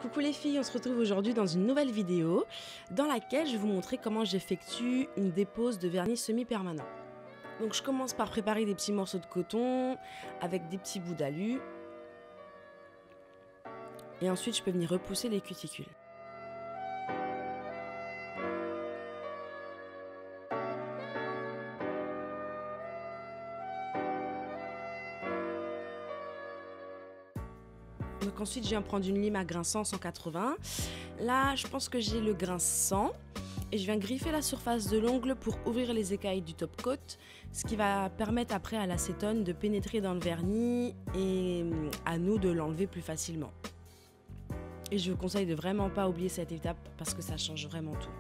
Coucou les filles, on se retrouve aujourd'hui dans une nouvelle vidéo dans laquelle je vais vous montrer comment j'effectue une dépose de vernis semi-permanent. Donc je commence par préparer des petits morceaux de coton avec des petits bouts d'alu et ensuite je peux venir repousser les cuticules. Donc ensuite je viens prendre une lime à grain 100-180. Là je pense que j'ai le grain 100 et je viens griffer la surface de l'ongle pour ouvrir les écailles du top coat, ce qui va permettre après à l'acétone de pénétrer dans le vernis et à nous de l'enlever plus facilement. Et je vous conseille de vraiment pas oublier cette étape parce que ça change vraiment tout.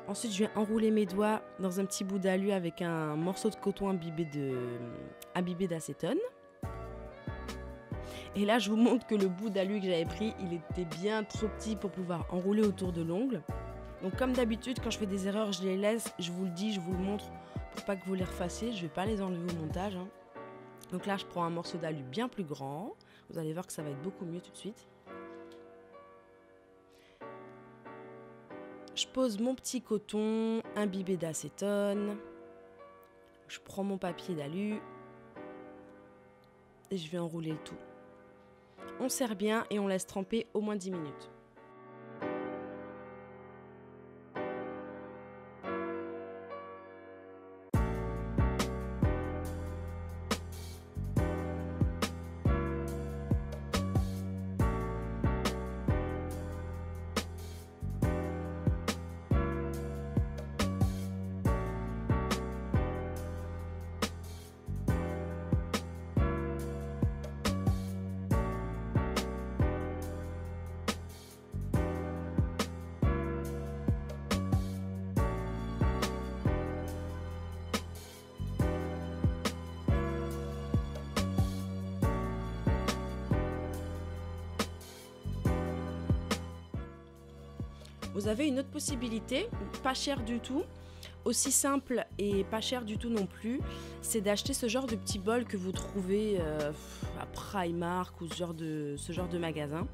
Ensuite, je viens enrouler mes doigts dans un petit bout d'alu avec un morceau de coton imbibé d'acétone. Et là, je vous montre que le bout d'alu que j'avais pris, il était bien trop petit pour pouvoir enrouler autour de l'ongle. Donc comme d'habitude, quand je fais des erreurs, je les laisse, je vous le dis, je vous le montre pour pas que vous les refassiez. Je vais pas les enlever au montage. Donc là, je prends un morceau d'alu bien plus grand. Vous allez voir que ça va être beaucoup mieux tout de suite. Je pose mon petit coton imbibé d'acétone. Je prends mon papier d'alu et je vais enrouler le tout. On serre bien et on laisse tremper au moins 10 minutes. Vous avez une autre possibilité, pas cher du tout, aussi simple et pas cher du tout non plus, c'est d'acheter ce genre de petits bols que vous trouvez à Primark ou ce genre de magasin.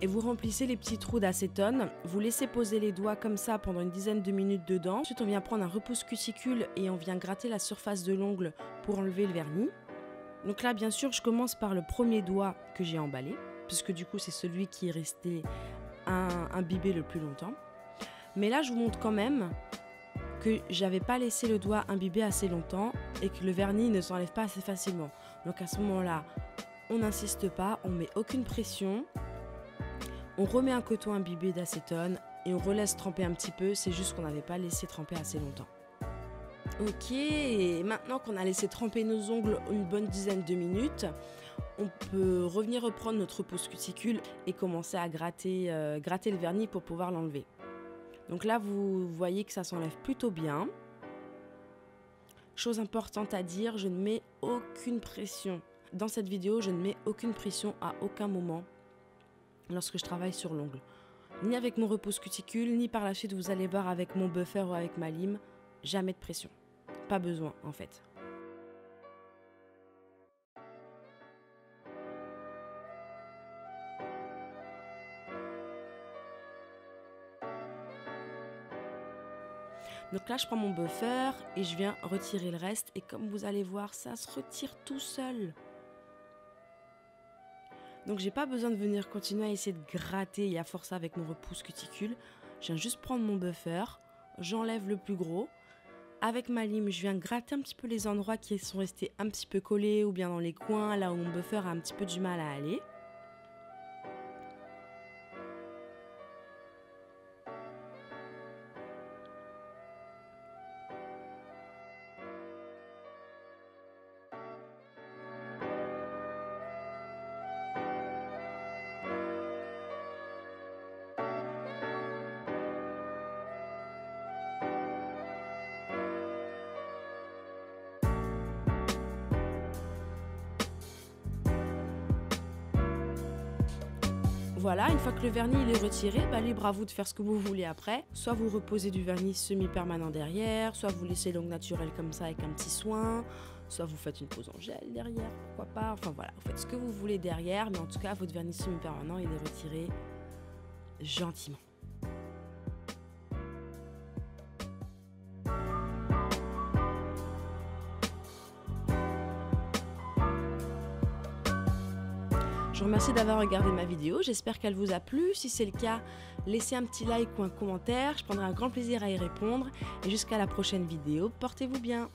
Et vous remplissez les petits trous d'acétone, vous laissez poser les doigts comme ça pendant une dizaine de minutes dedans. Ensuite on vient prendre un repousse cuticule et on vient gratter la surface de l'ongle pour enlever le vernis. Donc là bien sûr je commence par le premier doigt que j'ai emballé, puisque du coup c'est celui qui est resté imbibé le plus longtemps. Mais là je vous montre quand même que j'avais pas laissé le doigt imbibé assez longtemps et que le vernis ne s'enlève pas assez facilement. Donc à ce moment là on n'insiste pas, on met aucune pression, on remet un coton imbibé d'acétone et on relaisse tremper un petit peu, c'est juste qu'on n'avait pas laissé tremper assez longtemps. Ok, et maintenant qu'on a laissé tremper nos ongles une bonne dizaine de minutes, on peut revenir reprendre notre repousse cuticule et commencer à gratter le vernis pour pouvoir l'enlever. Donc là, vous voyez que ça s'enlève plutôt bien. Chose importante à dire, je ne mets aucune pression. Dans cette vidéo, je ne mets aucune pression à aucun moment lorsque je travaille sur l'ongle. Ni avec mon repousse cuticule, ni par la suite, vous allez voir avec mon buffer ou avec ma lime, jamais de pression. Pas besoin en fait. Donc là je prends mon buffer et je viens retirer le reste et comme vous allez voir ça se retire tout seul. Donc j'ai pas besoin de venir continuer à essayer de gratter et à forcer avec mon repousse cuticule. Je viens juste prendre mon buffer, j'enlève le plus gros. Avec ma lime, je viens gratter un petit peu les endroits qui sont restés un petit peu collés ou bien dans les coins, là où mon buffer a un petit peu du mal à aller. Voilà, une fois que le vernis il est retiré, libre à vous de faire ce que vous voulez après. Soit vous reposez du vernis semi-permanent derrière, soit vous laissez l'ongle naturelle comme ça avec un petit soin, soit vous faites une pose en gel derrière, pourquoi pas. Enfin voilà, vous faites ce que vous voulez derrière, mais en tout cas, votre vernis semi-permanent il est retiré gentiment. Je vous remercie d'avoir regardé ma vidéo, j'espère qu'elle vous a plu. Si c'est le cas, laissez un petit like ou un commentaire, je prendrai un grand plaisir à y répondre. Et jusqu'à la prochaine vidéo, portez-vous bien.